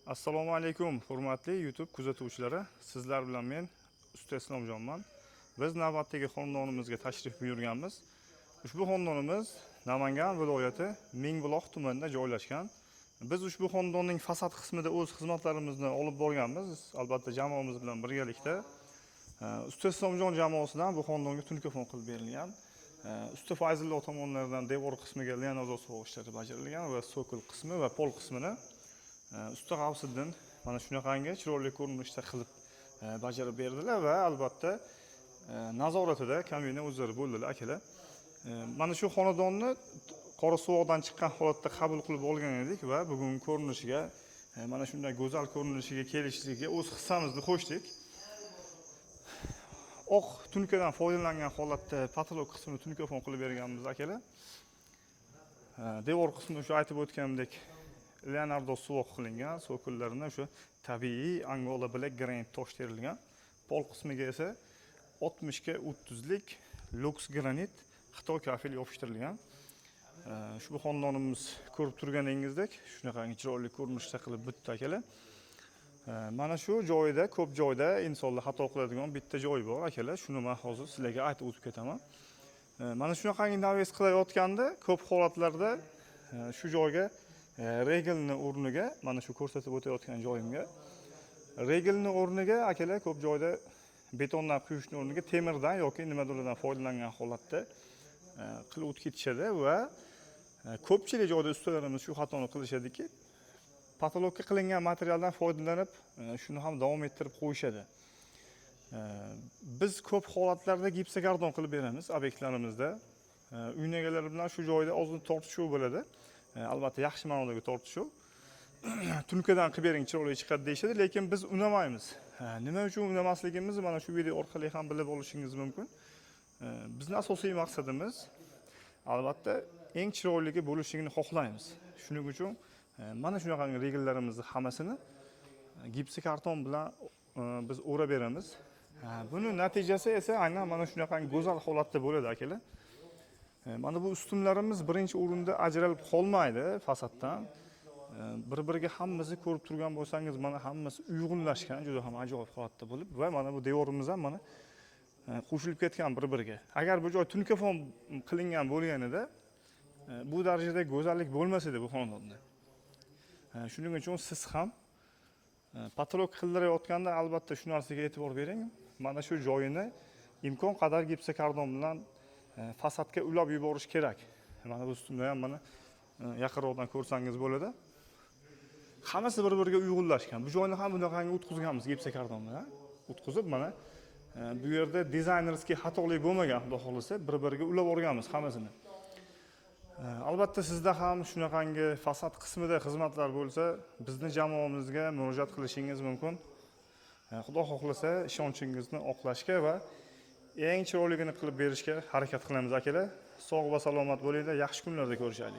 Assalomu alaykum, hurmatli YouTube kuzatuvchilari. Sizlar bilan men Usta Islomjonman. Biz navbatdagi xonadonimizga tashrif buyurganmiz. Ushbu xonadonimiz Namangan viloyati Mingbuloq tumanida joylashgan. Biz ushbu xonadonning fasad qismida o'z xizmatlarimizni olib borganmiz. Albatta jamoamiz bilan birgalikda. Usta Islomjon jamoasidan bu xonadonga tunkafon qilib berilgan. Usta Fayzullo tomonidan devor qismiga lianozor suvoq ishlari bajarilgan va sokul qismi va pol qismini Usta G'avsiddin mana shunaqangi chiroyli ko'rinishda qilib bajarib berdilar va albatta nazoratida kamina o'zlari bo'ldilar akalar. Mana shu xonadonni Qorasuvoqdan chiqqan holatda qabul qilib olgan edik va bugungi ko'rinishiga mana shunday go'zal ko'rinishiga kelishligiga o'z hissamizni qo'shdik. Oq tunkadan foydalangan holatda patolog qismini tunkafon qilib berganmiz akalar. Devor qismini shu aytib o'tganimdek Leonardo suvoq qilingan, so'kullarini o'sha tabiiy Angola Black granit tosh terilgan. Pol qismiga esa 60 ga 30 lik Lux granit Xitoy kafel yopishtirilgan. Ushbu xonadonimiz ko'rib turganingizdek, shunaqangi chiroyli ko'rinishda qilib bitdi akalar. Mana shu joyda, ko'p joyda insonlar xato qiladigan bitta joy bor akalar. Shuni men hozir sizlarga aytib o'tib ketaman. Mana shunaqangi naves qilayotganda ko'p holatlarda shu joyga regelni o'rniga, mana shu ko'rsatib o'tayotgan joyimga regelni o'rniga akalar ko'p joyda betondan quyishni o'rniga temirdan yoki nimadirdan foydalangan holatda qilib o'tib ketishadi va ko'pchilik joyda ustalarimiz shu xatoni qilishadiki, patologga qilingan materialdan foydalanib shuni ham davom ettirib qo'yishadi. Biz ko'p holatlarda gipsokardon qilib beramiz obyektlarimizda. Uy egalari bilan shu joyda ozgina tortishuv bo'ladi. Albatta yaxshi ma'nodagi tortishuv. Tunkadan qilib bering chiroyli chiqadi deyishadi, lekin biz unamaymiz. Nima uchun unamasligimizni mana shu video orqali ham bilib olishingiz mumkin. Bizning asosiy maqsadimiz albatta eng chiroyligi bo'lishini xohlaymiz. Shuning uchun mana shunaqangi regellarimizni hammasini gipsokarton bilan biz o'rab beramiz. Buni natijasi esa aynan mana shunaqangi go'zal holatda bo'ladi akalar. Mana bu ustunlarimiz birinchi o'rinda ajralib qolmaydi fasaddan. Bir-biriga hammasi ko'rib turgan bo'lsangiz, mana hammasi uyg'unlashgan, juda ham ajoyib holatda bo'lib va mana bu devorimiz ham mana qo'shilib ketgan bir-biriga. Agar bu joy tunkafon qilingan bo'lganida bu darajada go'zallik bo'lmas edi bu xonadonda. Shuning uchun siz ham patolog qildirayotganda albatta shu narsaga e'tibor bering. Mana shu joyini imkon qadar gipsokardon bilan fasadga ulab yuborish kerak. Mana bu ustunda ham mana yaqinroqdan ko'rsangiz bo'ladi. Hammasi bir-biriga uyg'unlashgan. Bu joyni ham bunaqangi o'tkazganmiz gipsokardon bilan. O'tkazib mana bu yerda dizaynerskiy xatolik bo'lmagan, xudo xolisa, bir-biriga ulab o'rganmiz hammasini. Albatta sizda ham shunaqangi fasad qismida xizmatlar bo'lsa, bizning jamoamizga murojaat qilishingiz mumkin. Xudo xohlasa ishonchingizni oqlashga va eng chiroyligini qilib berishga harakat qilamiz akalar. Sog' va salomat bo'linglar, yaxshi kunlarda ko'rishaylik.